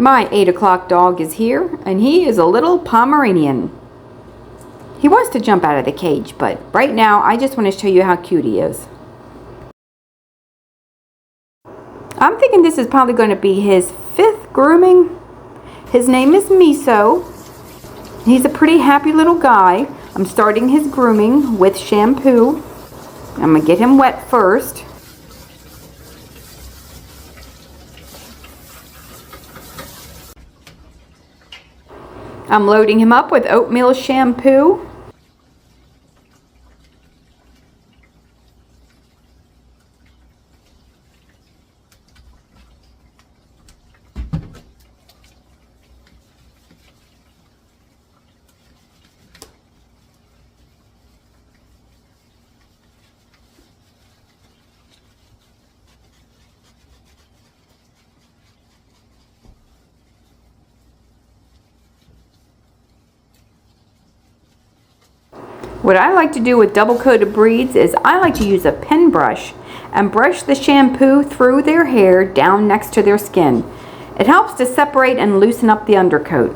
My 8 o'clock dog is here, and he is a little Pomeranian. He wants to jump out of the cage, but right now I just want to show you how cute he is. I'm thinking this is probably going to be his 5th grooming. His name is Miso. He's a pretty happy little guy. I'm starting his grooming with shampoo. I'm going to get him wet first. I'm loading him up with oatmeal shampoo. What I like to do with double coated breeds is I like to use a pen brush and brush the shampoo through their hair down next to their skin. It helps to separate and loosen up the undercoat.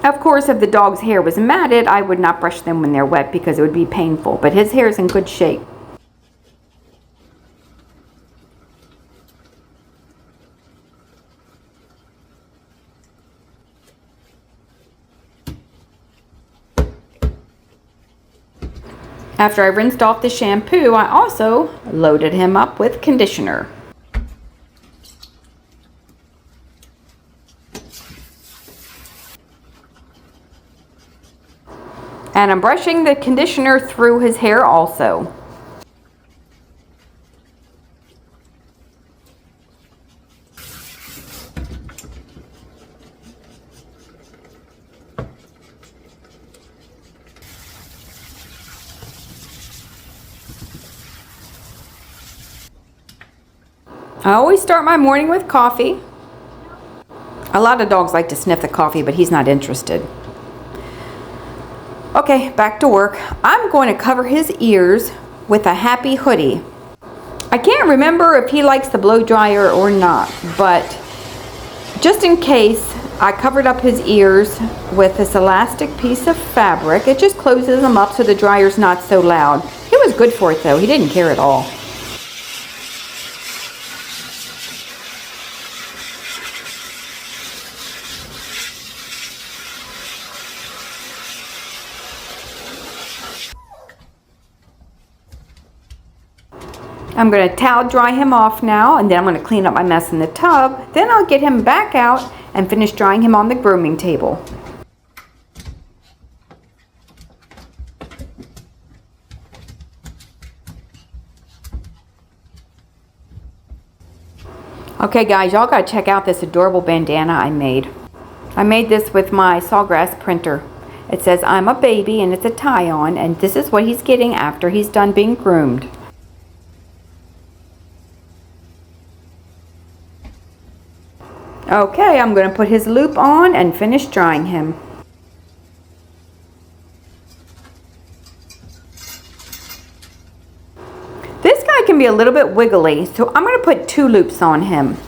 Of course, if the dog's hair was matted, I would not brush them when they're wet because it would be painful, but his hair is in good shape. After I rinsed off the shampoo, I also loaded him up with conditioner. And I'm brushing the conditioner through his hair also. I always start my morning with coffee. A lot of dogs like to sniff the coffee, but he's not interested. Okay, back to work. I'm going to cover his ears with a happy hoodie. I can't remember if he likes the blow dryer or not, but just in case, I covered up his ears with this elastic piece of fabric. It just closes them up so the dryer's not so loud. He was good for it though. He didn't care at all. I'm going to towel dry him off now, and then I'm going to clean up my mess in the tub. Then I'll get him back out and finish drying him on the grooming table. Okay guys, y'all got to check out this adorable bandana I made. I made this with my sawgrass printer. It says I'm a baby and it's a tie-on, and this is what he's getting after he's done being groomed. Okay, I'm going to put his loop on and finish drying him. This guy can be a little bit wiggly, so I'm going to put 2 loops on him.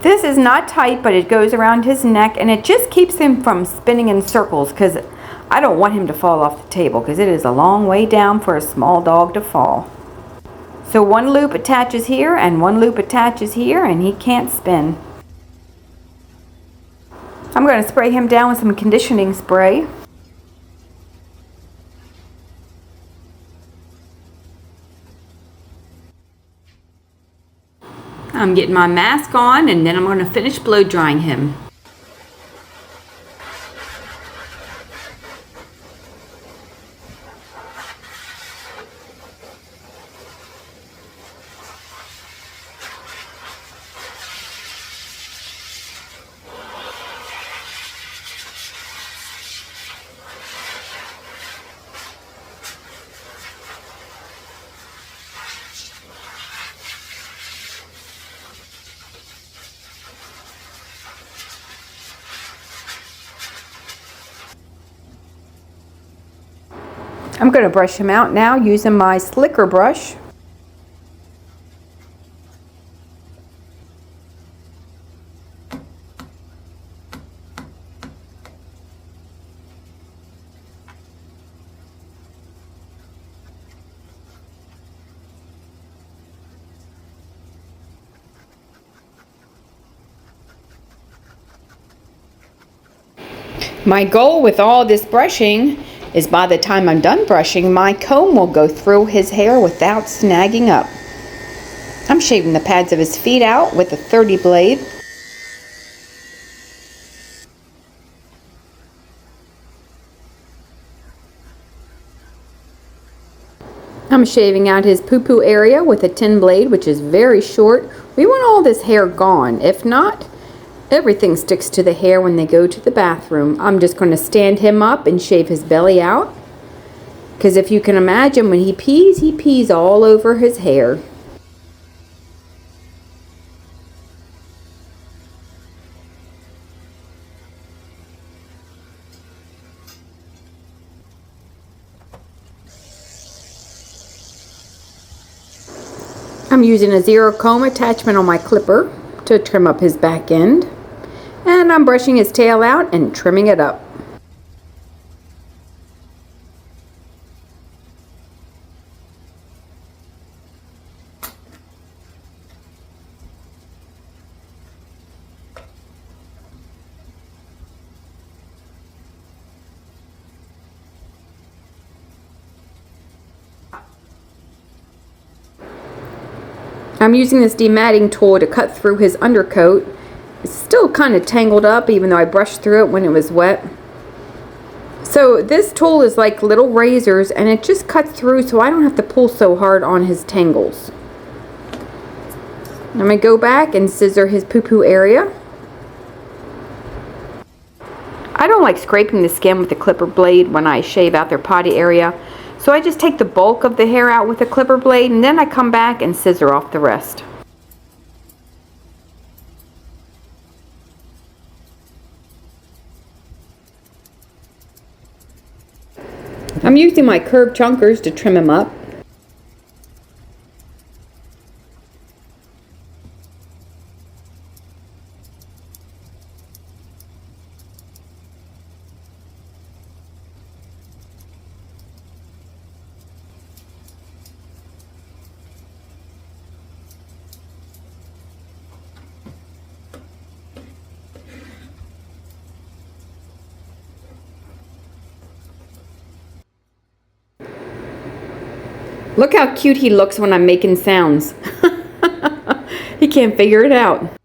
This is not tight, but it goes around his neck, and it just keeps him from spinning in circles because I don't want him to fall off the table because it is a long way down for a small dog to fall. So 1 loop attaches here and 1 loop attaches here, and he can't spin. I'm going to spray him down with some conditioning spray. I'm getting my mask on, and then I'm going to finish blow drying him. I'm going to brush him out now using my slicker brush. My goal with all this brushing is by the time I'm done brushing, my comb will go through his hair without snagging up. I'm shaving the pads of his feet out with a 30 blade. I'm shaving out his poo-poo area with a 10 blade, which is very short. We want all this hair gone. If not, everything sticks to the hair when they go to the bathroom. I'm just going to stand him up and shave his belly out. Because if you can imagine, when he pees all over his hair. I'm using a zero comb attachment on my clipper to trim up his back end. And I'm brushing his tail out and trimming it up. I'm using this dematting tool to cut through his undercoat. It's still kind of tangled up even though I brushed through it when it was wet. So this tool is like little razors and it just cuts through so I don't have to pull so hard on his tangles. I'm going to go back and scissor his poo-poo area. I don't like scraping the skin with the clipper blade when I shave out their potty area. So I just take the bulk of the hair out with a clipper blade and then I come back and scissor off the rest. I'm using my curved chunkers to trim him up. Look how cute he looks when I'm making sounds. He can't figure it out.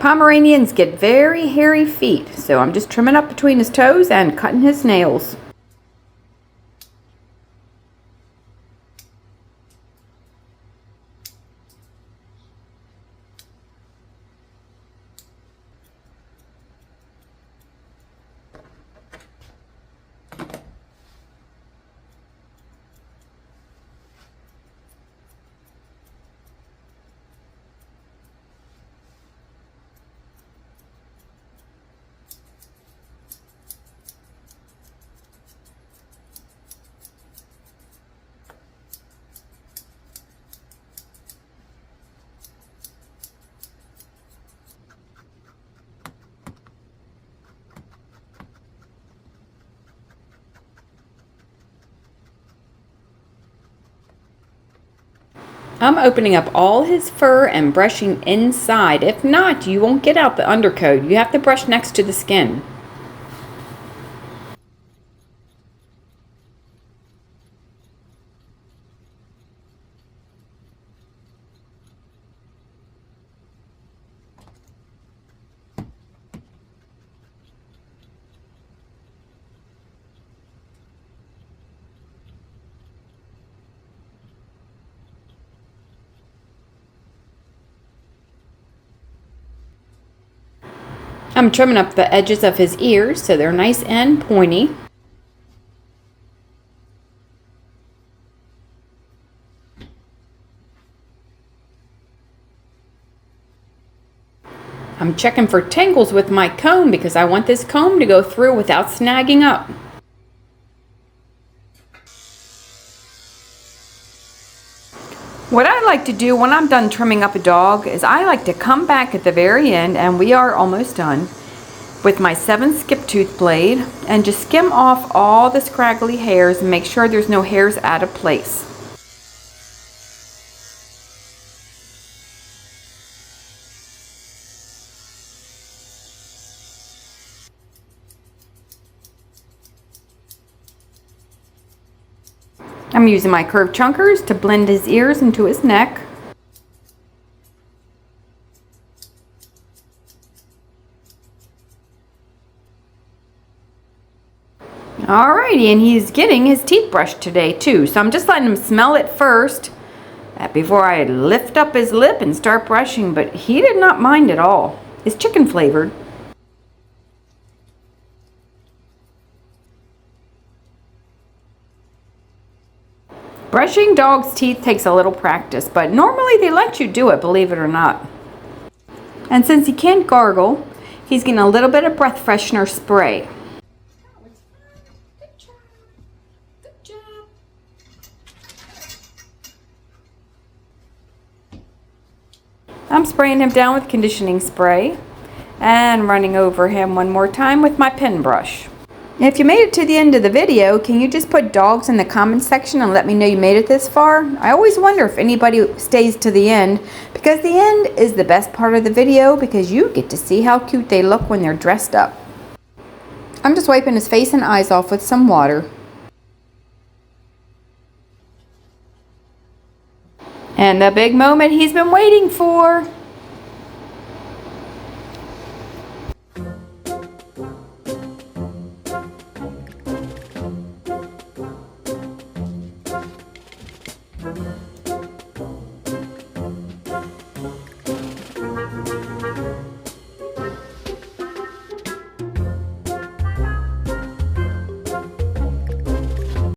Pomeranians get very hairy feet, so I'm just trimming up between his toes and cutting his nails. I'm opening up all his fur and brushing inside. If not, you won't get out the undercoat. You have to brush next to the skin. I'm trimming up the edges of his ears so they're nice and pointy. I'm checking for tangles with my comb because I want this comb to go through without snagging up. What I like to do when I'm done trimming up a dog is I like to come back at the very end, and we are almost done, with my 7 skip tooth blade and just skim off all the scraggly hairs and make sure there's no hairs out of place. I'm using my curved chunkers to blend his ears into his neck. Alrighty, and he's getting his teeth brushed today too, so I'm just letting him smell it first before I lift up his lip and start brushing, but he did not mind at all. It's chicken flavored. Brushing dogs' teeth takes a little practice, but normally they let you do it, believe it or not. And since he can't gargle, he's getting a little bit of breath freshener spray. Good job. I'm spraying him down with conditioning spray and running over him one more time with my pen brush. If you made it to the end of the video, can you just put dogs in the comments section and let me know you made it this far? I always wonder if anybody stays to the end, because the end is the best part of the video because you get to see how cute they look when they're dressed up. I'm just wiping his face and eyes off with some water. And the big moment he's been waiting for.